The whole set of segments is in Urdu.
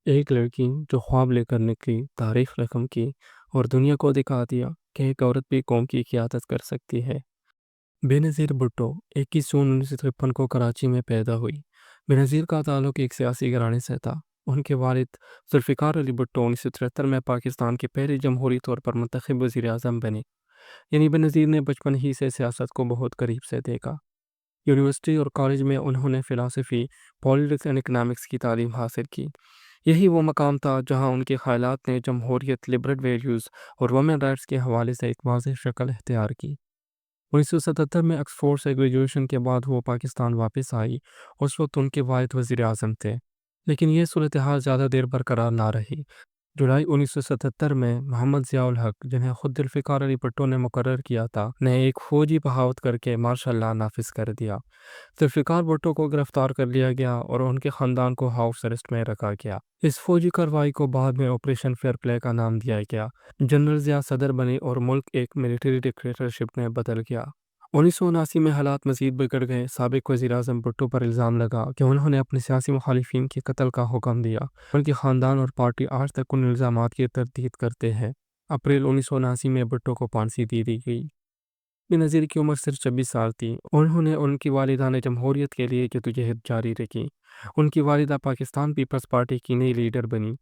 ایک لڑکی جو خواب لے کر نکلی، تاریخ رقم کی اور دنیا کو دکھا دیا کہ ایک عورت بھی قوم کی قیادت کر سکتی ہے۔ بےنظیر بھٹو 21 جون 1953 کو کراچی میں پیدا ہوئی۔ بےنظیر کا تعلق ایک سیاسی گھرانے سے تھا۔ ان کے والد ذوالفقار علی بھٹو 1973 میں پاکستان کے پہلے جمہوری طور پر منتخب وزیر اعظم بنے۔ یعنی بےنظیر نے بچپن ہی سے سیاست کو بہت قریب سے دیکھا۔ یونیورسٹی اور کالج میں انہوں نے فلسفی، پولیٹکس اینڈ اکنامکس کی تعلیم حاصل کی۔ یہی وہ مقام تھا جہاں ان کے خیالات نے جمہوریت، لبرل ویلیوز اور وومن رائٹس کے حوالے سے ایک واضح شکل اختیار کی۔ 1977 میں آکسفورڈ سے گریجویشن کے بعد وہ پاکستان واپس آئی۔ اس وقت ان کے والد وزیر اعظم تھے، لیکن یہ صورتحال زیادہ دیر برقرار نہ رہی۔ جولائی 1977 میں محمد ضیاء الحق، جنہیں خود ذوالفقار علی بھٹو نے مقرر کیا تھا، نے ایک فوجی بغاوت کر کے مارشل لا نافذ کر دیا۔ ذوالفقار بھٹو کو گرفتار کر لیا گیا اور ان کے خاندان کو ہاؤس اریسٹ میں رکھا گیا۔ اس فوجی کارروائی کو بعد میں آپریشن فیئر پلے کا نام دیا گیا۔ جنرل ضیاء صدر بنے اور ملک ایک ملٹری ڈکٹیٹرشپ میں بدل گیا۔ 1979 میں حالات مزید بگڑ گئے۔ سابق وزیر اعظم بھٹو پر الزام لگا کہ انہوں نے اپنے سیاسی مخالفین کے قتل کا حکم دیا۔ ان کے خاندان اور پارٹی آج تک ان الزامات کی تردید کرتے ہیں۔ اپریل 1979 میں بھٹو کو پھانسی دے دی گئی۔ بےنظیر کی عمر صرف 26 سال تھی۔ انہوں نے ان کی والدہ نے جمہوریت کے لیے جدوجہد جاری رکھی۔ ان کی والدہ پاکستان پیپلز پارٹی کی نئی لیڈر بنی۔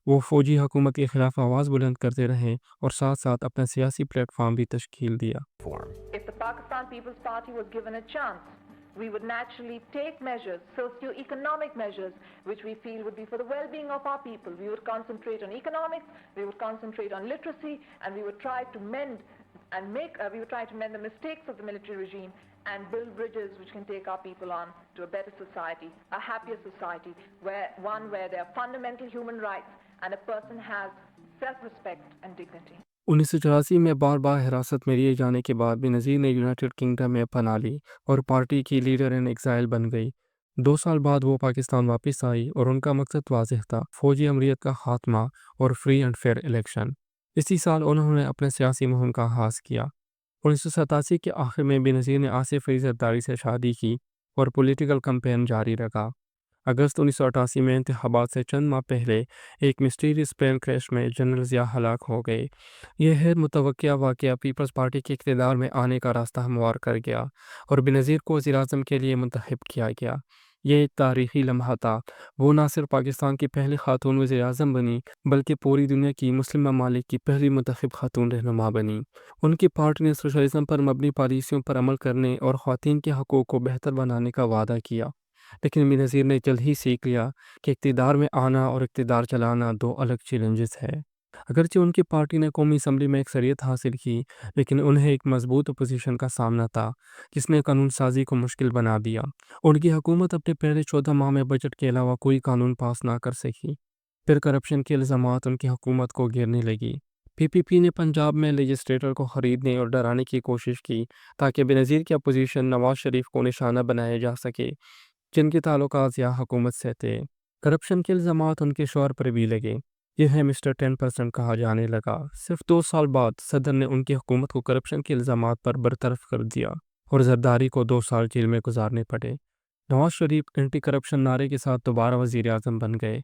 وہ فوجی حکومت کے خلاف آواز بلند کرتے رہے اور ساتھ ساتھ اپنا سیاسی پلیٹ فارم بھی تشکیل دیا۔ If the Pakistan People's Party was given a chance, we would naturally take measures, socio-economic measures, which we feel would be for the well-being of our people. We would concentrate on economics, we would concentrate on literacy, and we would try to mend the mistakes of the military regime and build bridges which can take our people on to a better society, a happier society, where there are fundamental human rights and a person has self-respect and dignity. 1984 میں بار بار حراست میں لیے جانے کے بعد بےنظیر نے یونائیٹڈ کنگڈم میں پناہ لی اور پارٹی کی لیڈر ان ایگزائل بن گئی۔ 2 سال بعد وہ پاکستان واپس آئی اور ان کا مقصد واضح تھا: فوجی امریت کا خاتمہ اور فری اینڈ فیئر الیکشن۔ اسی سال انہوں نے اپنے سیاسی مہم کا آغاز کیا۔ 1987 کے آخر میں بےنظیر نے آصف علی زرداری سے شادی کی اور پولیٹیکل کمپین جاری رکھا۔ اگست 1988 میں انتخابات سے چند ماہ پہلے ایک مسٹیریس پلین کریش میں جنرل ضیاء ہلاک ہو گئے۔ یہ غیر متوقع واقعہ پیپلز پارٹی کے اقتدار میں آنے کا راستہ ہموار کر گیا اور بےنظیر کو وزیر اعظم کے لیے منتخب کیا گیا۔ یہ ایک تاریخی لمحہ تھا۔ وہ نہ صرف پاکستان کی پہلی خاتون وزیر اعظم بنی بلکہ پوری دنیا کی مسلم ممالک کی پہلی منتخب خاتون رہنما بنی۔ ان کی پارٹی نے سوشلزم پر مبنی پالیسیوں پر عمل کرنے اور خواتین کے حقوق کو بہتر بنانے کا وعدہ کیا، لیکن بےنظیر نے جلد ہی سیکھ لیا کہ اقتدار میں آنا اور اقتدار چلانا دو الگ چیلنجز ہیں۔ اگرچہ ان کی پارٹی نے قومی اسمبلی میں اکثریت حاصل کی، لیکن انہیں ایک مضبوط اپوزیشن کا سامنا تھا جس نے قانون سازی کو مشکل بنا دیا۔ ان کی حکومت اپنے پہلے 14 ماہ میں بجٹ کے علاوہ کوئی قانون پاس نہ کر سکی۔ پھر کرپشن کے الزامات ان کی حکومت کو گھیرنے لگی۔ پی پی نے پنجاب میں لیجسلیٹر کو خریدنے اور ڈرانے کی کوشش کی تاکہ بےنظیر کی اپوزیشن نواز شریف کو نشانہ بنایا جا سکے، جن کے تعلقات ضیاء حکومت سے تھے۔ کرپشن کے الزامات ان کے شوہر پر بھی لگے۔ یہ مسٹر 10% کہا جانے لگا۔ صرف 2 سال بعد صدر نے ان کی حکومت کو کرپشن کے الزامات پر برطرف کر دیا اور زرداری کو 2 سال جیل میں گزارنے پڑے۔ نواز شریف اینٹی کرپشن نعرے کے ساتھ دوبارہ وزیر اعظم بن گئے۔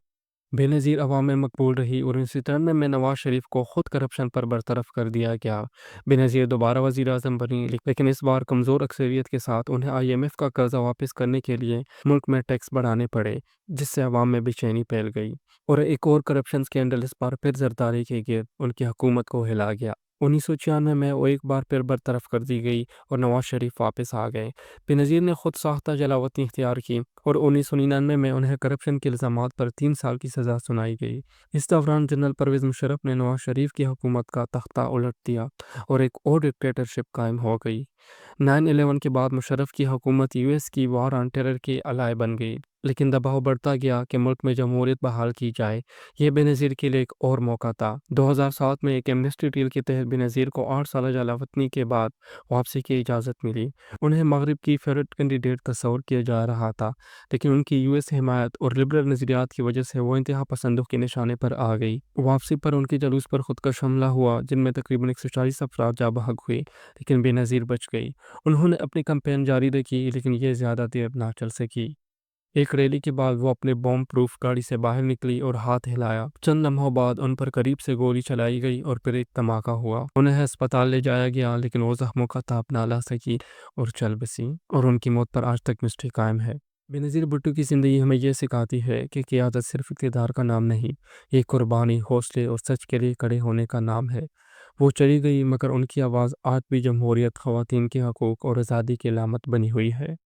بےنظیر عوام میں مقبول رہی اور 1993 میں نواز شریف کو خود کرپشن پر برطرف کر دیا گیا۔ بےنظیر دوبارہ وزیر اعظم بنی، لیکن اس بار کمزور اکثریت کے ساتھ۔ انہیں IMF کا قرضہ واپس کرنے کے لیے ملک میں ٹیکس بڑھانے پڑے، جس سے عوام میں بے چینی پھیل گئی اور ایک اور کرپشن سکینڈل اس بار پھر زرداری کے گرد ان کی حکومت کو ہلا گیا۔ 1996 میں وہ ایک بار پھر برطرف کر دی گئی اور نواز شریف واپس آ گئے۔ بےنظیر نے خود ساختہ جلاوطنی اختیار کی اور 1999 میں انہیں کرپشن کے الزامات پر 3 سال کی سزا سنائی گئی۔ اس دوران جنرل پرویز مشرف نے نواز شریف کی حکومت کا تختہ الٹ دیا اور ایک اور ڈکٹیٹرشپ قائم ہو گئی۔ 9/11 کے بعد مشرف کی حکومت US کی وار آن ٹیرر کے الائے بن گئی، لیکن دباؤ بڑھتا گیا کہ ملک میں جمہوریت بحال کی جائے۔ یہ بےنظیر کے لیے ایک اور موقع تھا۔ 2007 میں ایک ایمنسٹی ڈیل کے تحت بےنظیر کو 8 سالہ جلاوطنی کے بعد واپسی کی اجازت ملی۔ انہیں مغرب کی فیورٹ کینڈیڈیٹ تصور کیا جا رہا تھا، لیکن ان کی US حمایت اور لبرل نظریات کی وجہ سے وہ انتہا پسندوں کے نشانے پر آ گئی۔ واپسی پر ان کے جلوس پر خودکش حملہ ہوا، جن میں تقریباً 140 افراد جاں بحق ہوئے، لیکن بےنظیر بچ گئی۔ انہوں نے اپنی کمپین جاری رکھی، لیکن یہ زیادہ دیر نہ چل سکی۔ ایک ریلی کے بعد وہ اپنے بوم پروف گاڑی سے باہر نکلی اور ہاتھ ہلایا۔ چند لمحوں بعد ان پر قریب سے گولی چلائی گئی اور پھر ایک دھماکہ ہوا۔ انہیں ہسپتال لے جایا گیا لیکن وہ زخموں کا تاب نہ لا سکی اور چل بسی، اور ان کی موت پر آج تک مسٹری قائم ہے۔ بینظیر بھٹو کی زندگی ہمیں یہ سکھاتی ہے کہ قیادت صرف اقتدار کا نام نہیں، یہ قربانی، حوصلے اور سچ کے لیے کھڑے ہونے کا نام ہے۔ وہ چلی گئی مگر ان کی آواز آج بھی جمہوریت، خواتین کے حقوق اور آزادی کی علامت بنی ہوئی ہے۔